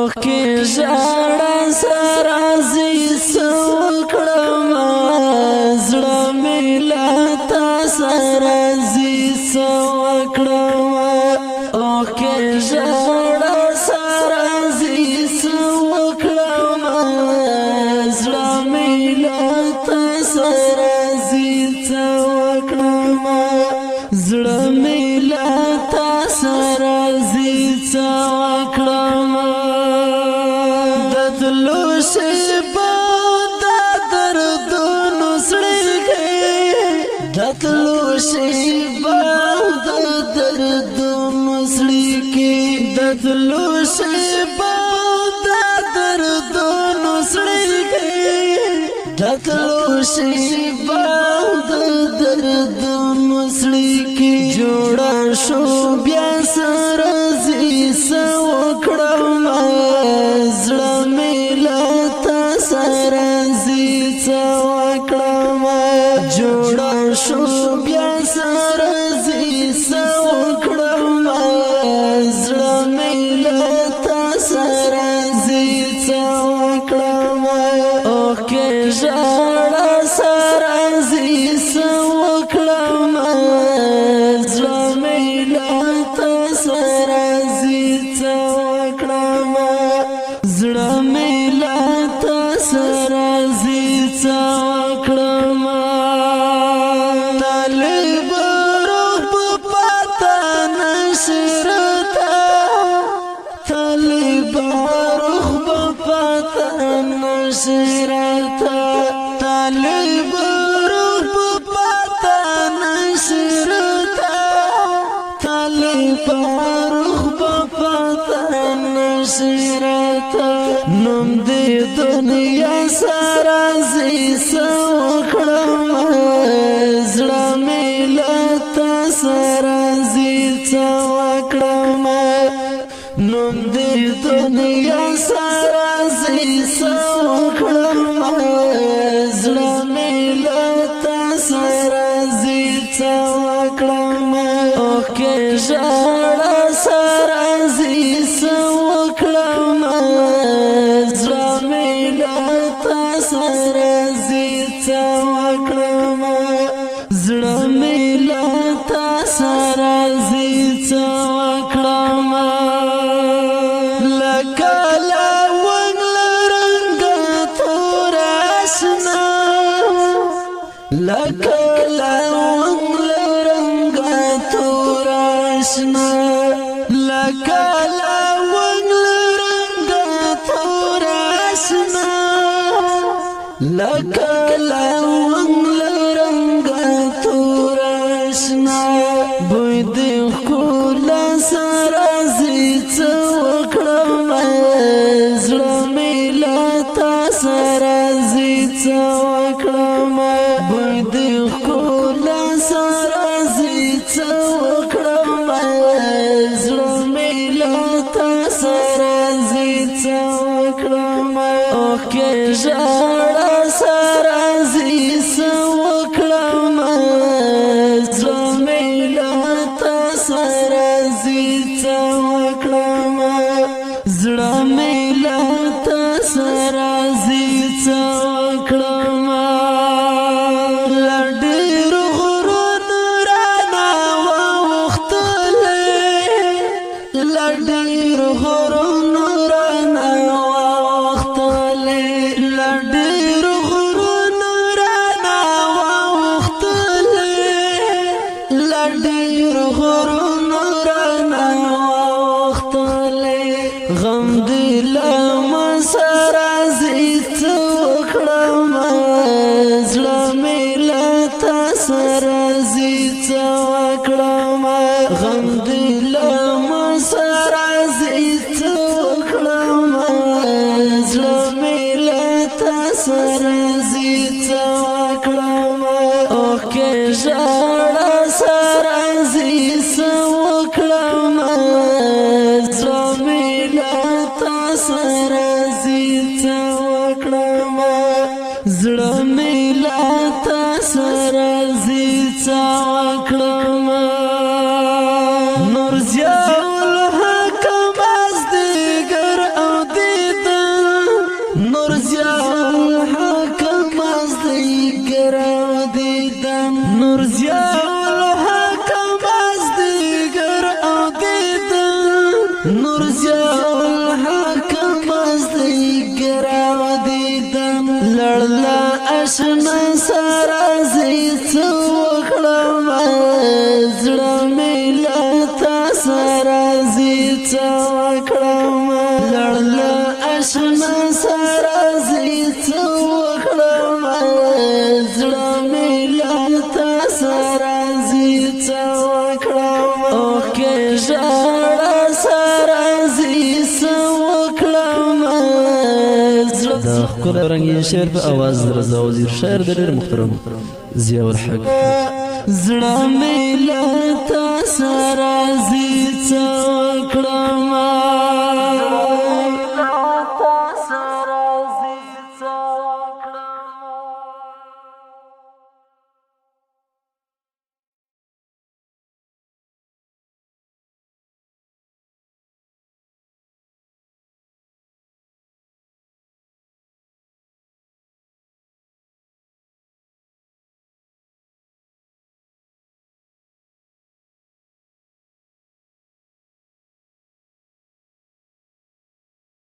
اوکې ژړا سره زی سوکړم زړه مې له تا سره زی سوکړم اوکې ژړا سره زی سوکړم زړه مې له تا سره زی سوکړم زړه مې له تا سره زی سوکړم دتلو شیبا د درد مسړکی دتلو شیبا د درد مسړکی دتلو شیبا د درد مسړکی جوړا شو بیا سره زی سوکړم زړه مې له تا سره زی سوکړم جوړا شو بیا سره زی سوکړم زړه مې له تا سره زی سوکړم اوکې ژړا سره زی سوکړم زړه مې له تا سره زی سوکړم زړه مې له تا سره زی سوکړم نشرتا طالب روح پتا نشرتا طالب روح پتا نشرتا نوم دې دنیا سره زی سوکړم زړه مې له تا سره زی سوکړم نوم دې دنیا سره زی سوکړم زړه مې له تا سره زی سوکړم اوکې ژړا سره زی سوکړم زړه مې له تا سره زی سوکړم زړه مې له تا سره زی سوکړم لکه لونګ لرنګ تور آشنا لکه لونګ لرنګ تور آشنا لکه لونګ لرنګ تور آشنا بوی دې ښکلا سره زی سوکړم زړه مې له تا سره زی سوکړم بوی دې ښکلا سره زی سوکړم زړه مې له تا سره زی سوکړم اوکې ژړا سره زی سوکړم زړه مې له تا سره زی سوکړم زړه مې له تا سره زی سوکړم لډیر غرونو رانا وختلې لډیر غرونو رانا وختلې لډیر غرونو رانا وختلې غم دې لمه سره زی سوکړم زړه مې له تا سره زی سوکړم غم دې لمه سره زی سوکړم زړه مې له تا سره زی سوکړم اوکې ژړا سره زی سوکړم زړه مې له تا سره زی سوکړم زړه مې له تا سره زی سوکړم نور زیاول حکم از دیگر او آشنا سره زیته وکړم زړه مې له تا سره زیته وکړم اوکې ژړه سره زیته وکړم دا ښکلی رنګین شعر په اواز رضا وزیر شاعر د ډېر محترم ضیاء الحق زړه مې له تا سره زیته وکړم